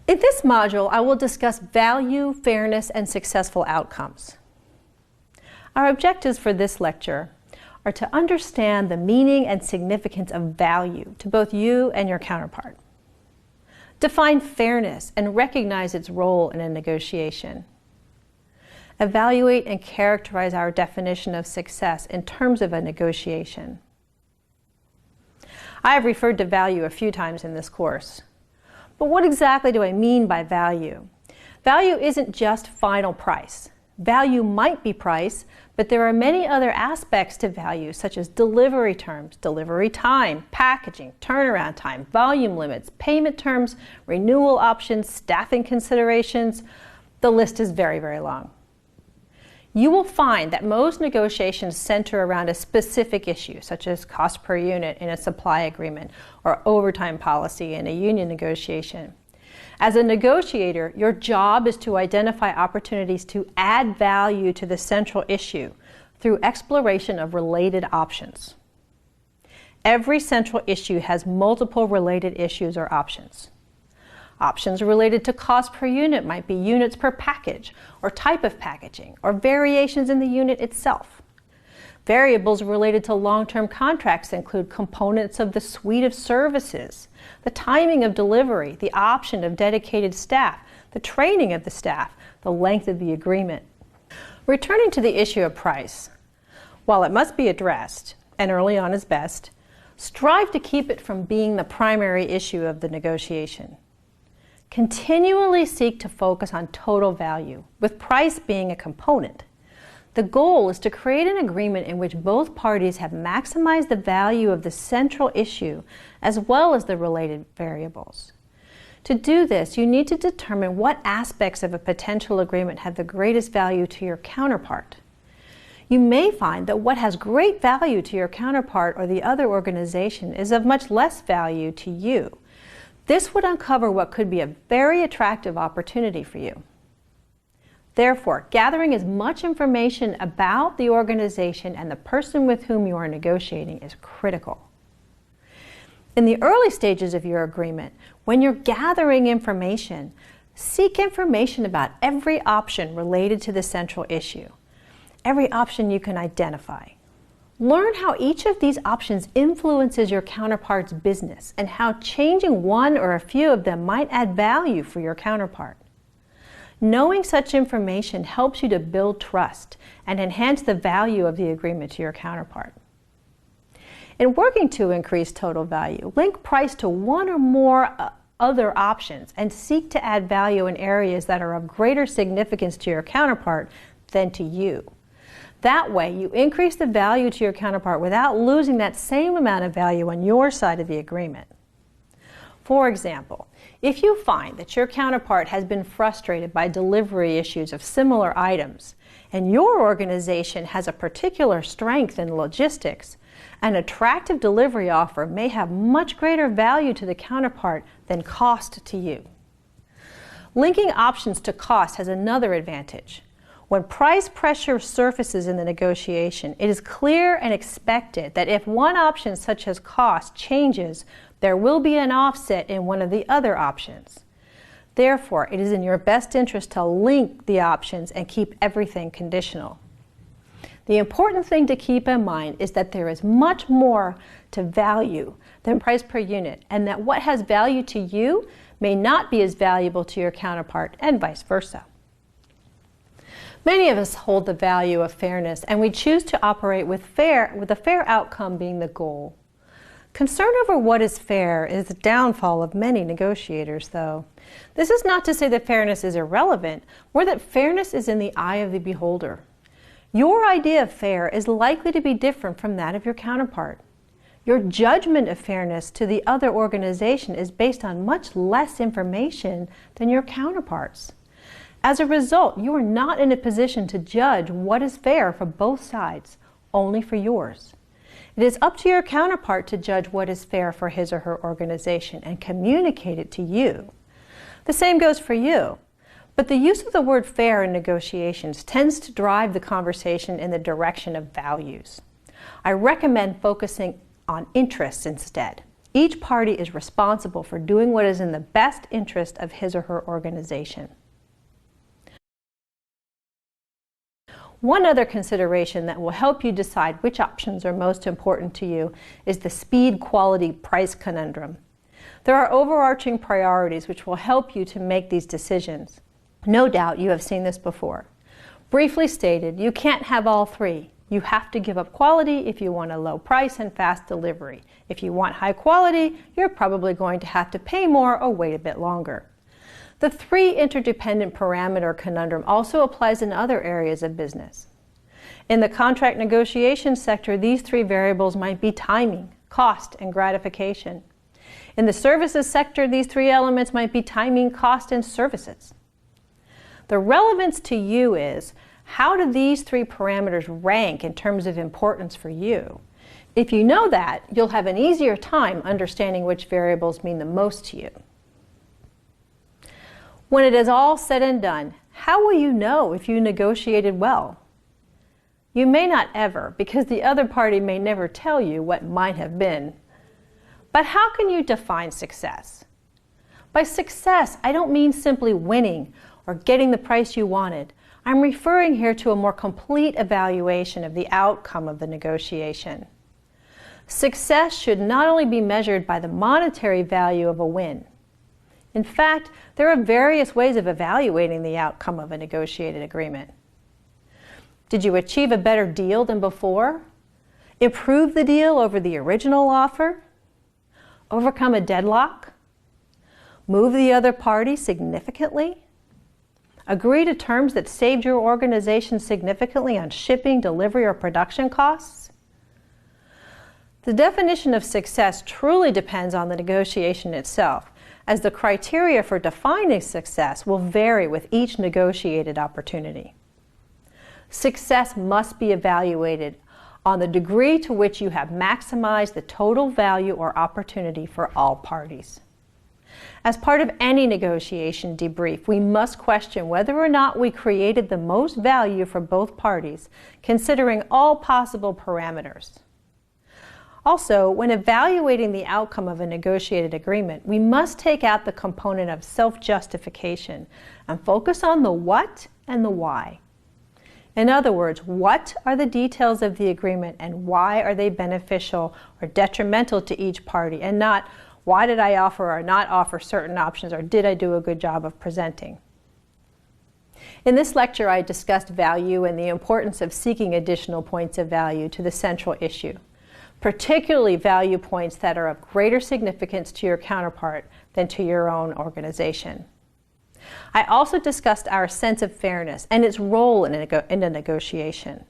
In this module, I will discuss value, fairness, and successful outcomes. Our objectives for this lecture are to understand the meaning and significance of value to both you and your counterpart. Define fairness and recognize its role in a negotiation. Evaluate and characterize our definition of success in terms of a negotiation. I have referred to value a few times in this course. But what exactly do I mean by value? Value isn't just final price. Value might be price, but there are many other aspects to value, such as delivery terms, delivery time, packaging, turnaround time, volume limits, payment terms, renewal options, staffing considerations. The list is very, very long. You will find that most negotiations center around a specific issue, such as cost per unit in a supply agreement or overtime policy in a union negotiation. As a negotiator, your job is to identify opportunities to add value to the central issue through exploration of related options. Every central issue has multiple related issues or options. Options related to cost per unit might be units per package, or type of packaging, or variations in the unit itself. Variables related to long-term contracts include components of the suite of services, the timing of delivery, the option of dedicated staff, the training of the staff, the length of the agreement. Returning to the issue of price, while it must be addressed, and early on is best, strive to keep it from being the primary issue of the negotiation. Continually seek to focus on total value, with price being a component. The goal is to create an agreement in which both parties have maximized the value of the central issue as well as the related variables. To do this, you need to determine what aspects of a potential agreement have the greatest value to your counterpart. You may find that what has great value to your counterpart or the other organization is of much less value to you. This would uncover what could be a very attractive opportunity for you. Therefore, gathering as much information about the organization and the person with whom you are negotiating is critical. In the early stages of your agreement, when you're gathering information, seek information about every option related to the central issue, every option you can identify. Learn how each of these options influences your counterpart's business and how changing one or a few of them might add value for your counterpart. Knowing such information helps you to build trust and enhance the value of the agreement to your counterpart. In working to increase total value, link price to one or more other options and seek to add value in areas that are of greater significance to your counterpart than to you. That way, you increase the value to your counterpart without losing that same amount of value on your side of the agreement. For example, if you find that your counterpart has been frustrated by delivery issues of similar items, and your organization has a particular strength in logistics, an attractive delivery offer may have much greater value to the counterpart than cost to you. Linking options to cost has another advantage. When price pressure surfaces in the negotiation, it is clear and expected that if one option, such as cost, changes, there will be an offset in one of the other options. Therefore, it is in your best interest to link the options and keep everything conditional. The important thing to keep in mind is that there is much more to value than price per unit, and that what has value to you may not be as valuable to your counterpart, and vice versa. Many of us hold the value of fairness, and we choose to operate with a fair outcome being the goal. Concern over what is fair is the downfall of many negotiators, though. This is not to say that fairness is irrelevant, or that fairness is in the eye of the beholder. Your idea of fair is likely to be different from that of your counterpart. Your judgment of fairness to the other organization is based on much less information than your counterpart's. As a result, you are not in a position to judge what is fair for both sides, only for yours. It is up to your counterpart to judge what is fair for his or her organization and communicate it to you. The same goes for you. But the use of the word fair in negotiations tends to drive the conversation in the direction of values. I recommend focusing on interests instead. Each party is responsible for doing what is in the best interest of his or her organization. One other consideration that will help you decide which options are most important to you is the speed-quality-price conundrum. There are overarching priorities which will help you to make these decisions. No doubt you have seen this before. Briefly stated, you can't have all three. You have to give up quality if you want a low price and fast delivery. If you want high quality, you're probably going to have to pay more or wait a bit longer. The three interdependent parameter conundrum also applies in other areas of business. In the contract negotiation sector, these three variables might be timing, cost, and gratification. In the services sector, these three elements might be timing, cost, and services. The relevance to you is, how do these three parameters rank in terms of importance for you? If you know that, you'll have an easier time understanding which variables mean the most to you. When it is all said and done, how will you know if you negotiated well? You may not ever, because the other party may never tell you what might have been. But how can you define success? By success, I don't mean simply winning or getting the price you wanted. I'm referring here to a more complete evaluation of the outcome of the negotiation. Success should not only be measured by the monetary value of a win. In fact, there are various ways of evaluating the outcome of a negotiated agreement. Did you achieve a better deal than before? Improve the deal over the original offer? Overcome a deadlock? Move the other party significantly? Agree to terms that saved your organization significantly on shipping, delivery, or production costs? The definition of success truly depends on the negotiation itself, as the criteria for defining success will vary with each negotiated opportunity. Success must be evaluated on the degree to which you have maximized the total value or opportunity for all parties. As part of any negotiation debrief, we must question whether or not we created the most value for both parties, considering all possible parameters. Also, when evaluating the outcome of a negotiated agreement, we must take out the component of self-justification and focus on the what and the why. In other words, what are the details of the agreement and why are they beneficial or detrimental to each party, and not why did I offer or not offer certain options, or did I do a good job of presenting? In this lecture, I discussed value and the importance of seeking additional points of value to the central issue, particularly value points that are of greater significance to your counterpart than to your own organization. I also discussed our sense of fairness and its role in a negotiation.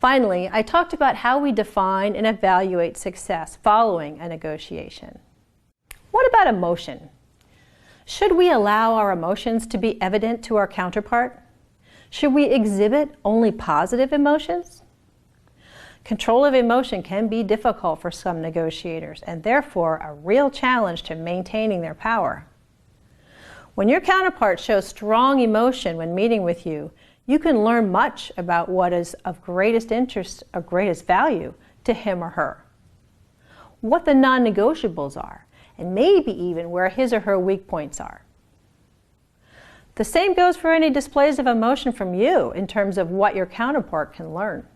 Finally, I talked about how we define and evaluate success following a negotiation. What about emotion? Should we allow our emotions to be evident to our counterpart? Should we exhibit only positive emotions? Control of emotion can be difficult for some negotiators and therefore a real challenge to maintaining their power. When your counterpart shows strong emotion when meeting with you, you can learn much about what is of greatest interest or greatest value to him or her, what the non-negotiables are, and maybe even where his or her weak points are. The same goes for any displays of emotion from you in terms of what your counterpart can learn.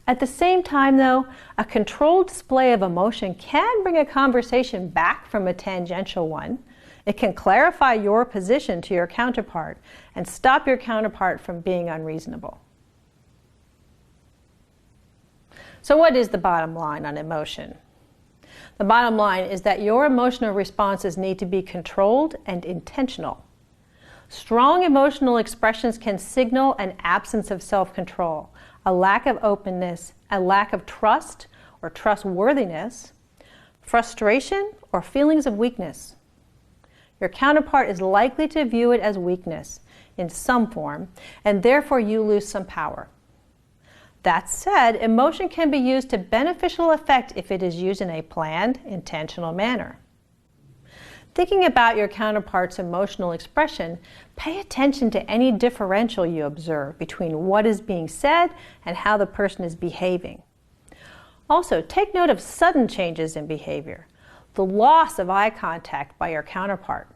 At the same time, though, a controlled display of emotion can bring a conversation back from a tangential one. It can clarify your position to your counterpart and stop your counterpart from being unreasonable. So what is the bottom line on emotion? The bottom line is that your emotional responses need to be controlled and intentional. Strong emotional expressions can signal an absence of self-control, a lack of openness, a lack of trust or trustworthiness, frustration, or feelings of weakness. Your counterpart is likely to view it as weakness in some form, and therefore you lose some power. That said, emotion can be used to beneficial effect if it is used in a planned, intentional manner. Thinking about your counterpart's emotional expression, pay attention to any differential you observe between what is being said and how the person is behaving. Also, take note of sudden changes in behavior, the loss of eye contact by your counterpart.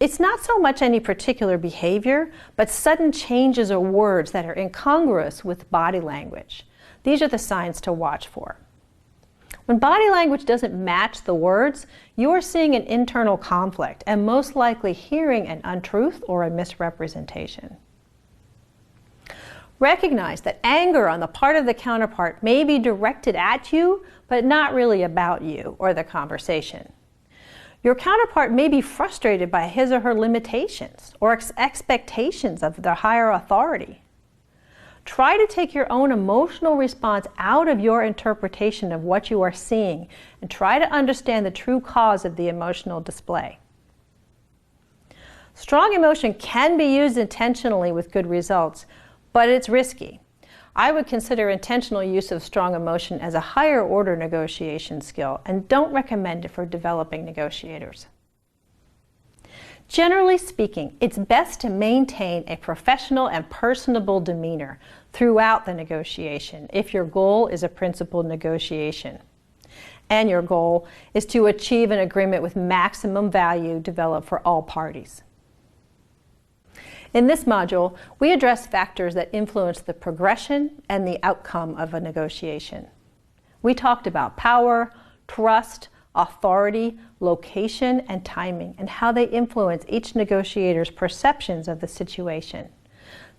It's not so much any particular behavior, but sudden changes or words that are incongruous with body language. These are the signs to watch for. When body language doesn't match the words, you are seeing an internal conflict and most likely hearing an untruth or a misrepresentation. Recognize that anger on the part of the counterpart may be directed at you, but not really about you or the conversation. Your counterpart may be frustrated by his or her limitations or expectations of their higher authority. Try to take your own emotional response out of your interpretation of what you are seeing and try to understand the true cause of the emotional display. Strong emotion can be used intentionally with good results, but it's risky. I would consider intentional use of strong emotion as a higher order negotiation skill and don't recommend it for developing negotiators. Generally speaking, it's best to maintain a professional and personable demeanor throughout the negotiation if your goal is a principled negotiation. And your goal is to achieve an agreement with maximum value developed for all parties. In this module, we address factors that influence the progression and the outcome of a negotiation. We talked about power, trust, authority, location, and timing, and how they influence each negotiator's perceptions of the situation,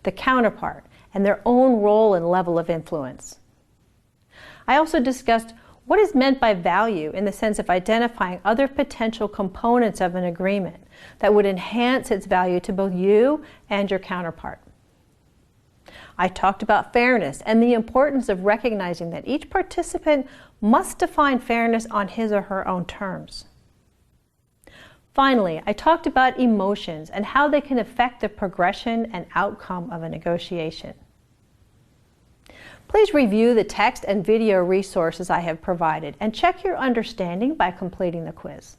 the counterpart, and their own role and level of influence. I also discussed what is meant by value in the sense of identifying other potential components of an agreement that would enhance its value to both you and your counterpart. I talked about fairness and the importance of recognizing that each participant must define fairness on his or her own terms. Finally, I talked about emotions and how they can affect the progression and outcome of a negotiation. Please review the text and video resources I have provided and check your understanding by completing the quiz.